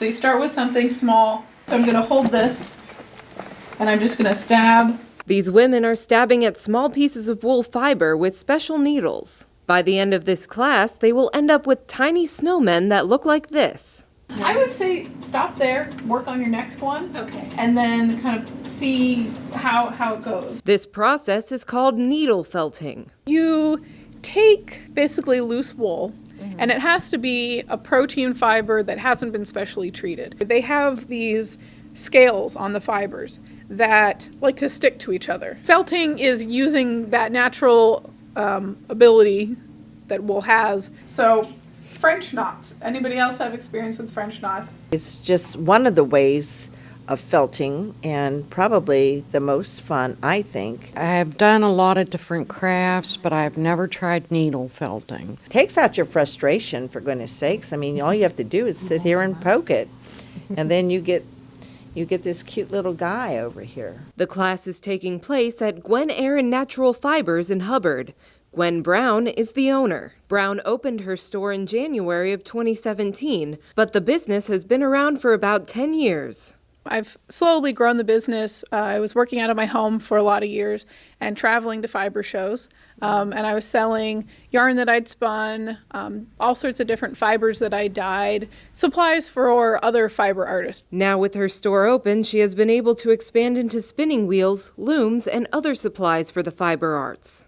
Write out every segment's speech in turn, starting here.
So you start with something small. So I'm going to hold this and I'm just going to stab. These women are stabbing at small pieces of wool fiber with special needles. By the end of this class, they will end up with tiny snowmen that look like this. I would say stop there, work on your next one. Okay. And then kind of see how it goes. This process is called needle felting. You take basically loose wool, and it has to be a protein fiber that hasn't been specially treated. They have these scales on the fibers that like to stick to each other. Felting is using that natural ability that wool has. So French knots. Anybody else have experience with French knots? It's just one of the ways of felting, and probably the most fun, I think. I've done a lot of different crafts, but I've never tried needle felting. Takes out your frustration, for goodness sakes. I mean, all you have to do is sit here and poke it, and then you get this cute little guy over here. The class is taking place at Gwen Erin Natural Fibers in Hubbard. Gwen Brown is the owner. Brown opened her store in January of 2017, but the business has been around for about 10 years. I've slowly grown the business. I was working out of my home for a lot of years and traveling to fiber shows. And I was selling yarn that I'd spun, all sorts of different fibers that I dyed, supplies for other fiber artists. Now with her store open, she has been able to expand into spinning wheels, looms, and other supplies for the fiber arts.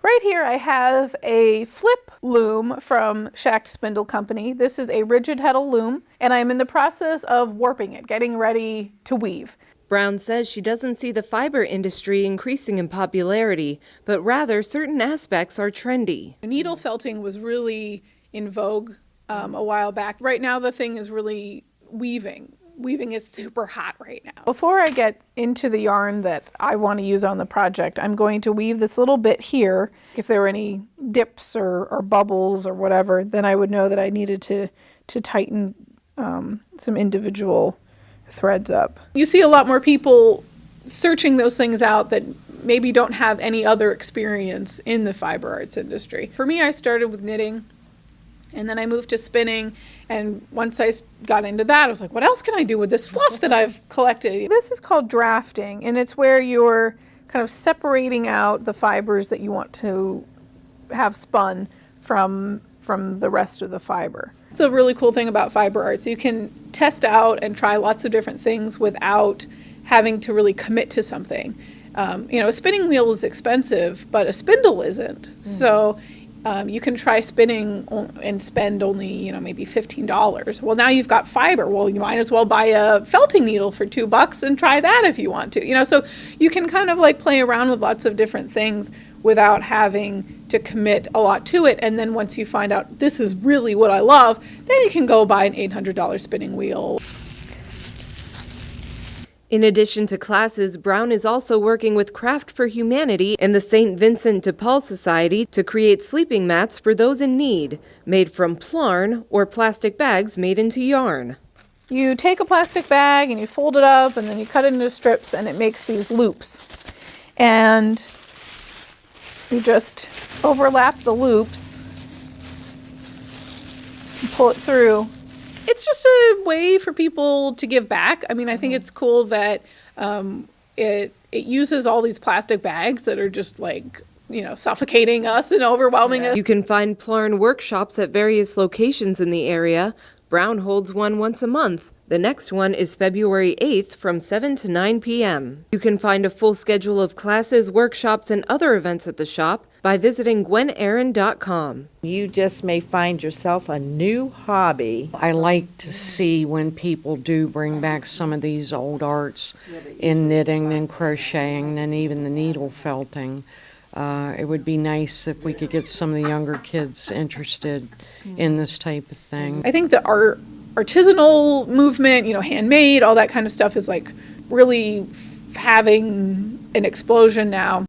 Right here I have a flip loom from Shacked Spindle Company. This is a rigid heddle loom, and I'm in the process of warping it, getting ready to weave. Brown says she doesn't see the fiber industry increasing in popularity, but rather certain aspects are trendy. Needle felting was really in vogue a while back. Right now the thing is really weaving. Weaving is super hot right now. Before I get into the yarn that I want to use on the project, I'm going to weave this little bit here. If there were any dips or bubbles or whatever, then I would know that I needed to tighten some individual threads up. You see a lot more people searching those things out that maybe don't have any other experience in the fiber arts industry. For me, I started with knitting. And then I moved to spinning, and once I got into that, I was like, what else can I do with this fluff that I've collected? This is called drafting, and it's where you're kind of separating out the fibers that you want to have spun from the rest of the fiber. It's a really cool thing about fiber arts. You can test out and try lots of different things without having to really commit to something. A spinning wheel is expensive, but a spindle isn't. So you can try spinning and spend only, maybe $15. Well, now you've got fiber. Well, you might as well buy a felting needle for $2 and try that if you want to. So you can kind of like play around with lots of different things without having to commit a lot to it. And then once you find out this is really what I love, then you can go buy an $800 spinning wheel. In addition to classes, Brown is also working with Craft for Humanity and the St. Vincent de Paul Society to create sleeping mats for those in need, made from plarn or plastic bags made into yarn. You take a plastic bag and you fold it up and then you cut it into strips and it makes these loops. And you just overlap the loops and pull it through. It's just a way for people to give back. I mean, I think it's cool that it uses all these plastic bags that are just like, suffocating us and overwhelming us. You can find plarn workshops at various locations in the area. Brown holds one once a month. The next one is February 8th from 7 to 9 p.m. You can find a full schedule of classes, workshops, and other events at the shop by visiting GwenErin.com. You just may find yourself a new hobby. I like to see when people do bring back some of these old arts in knitting and crocheting and even the needle felting. It would be nice if we could get some of the younger kids interested in this type of thing. I think the artisanal movement, handmade, all that kind of stuff is like really having an explosion now.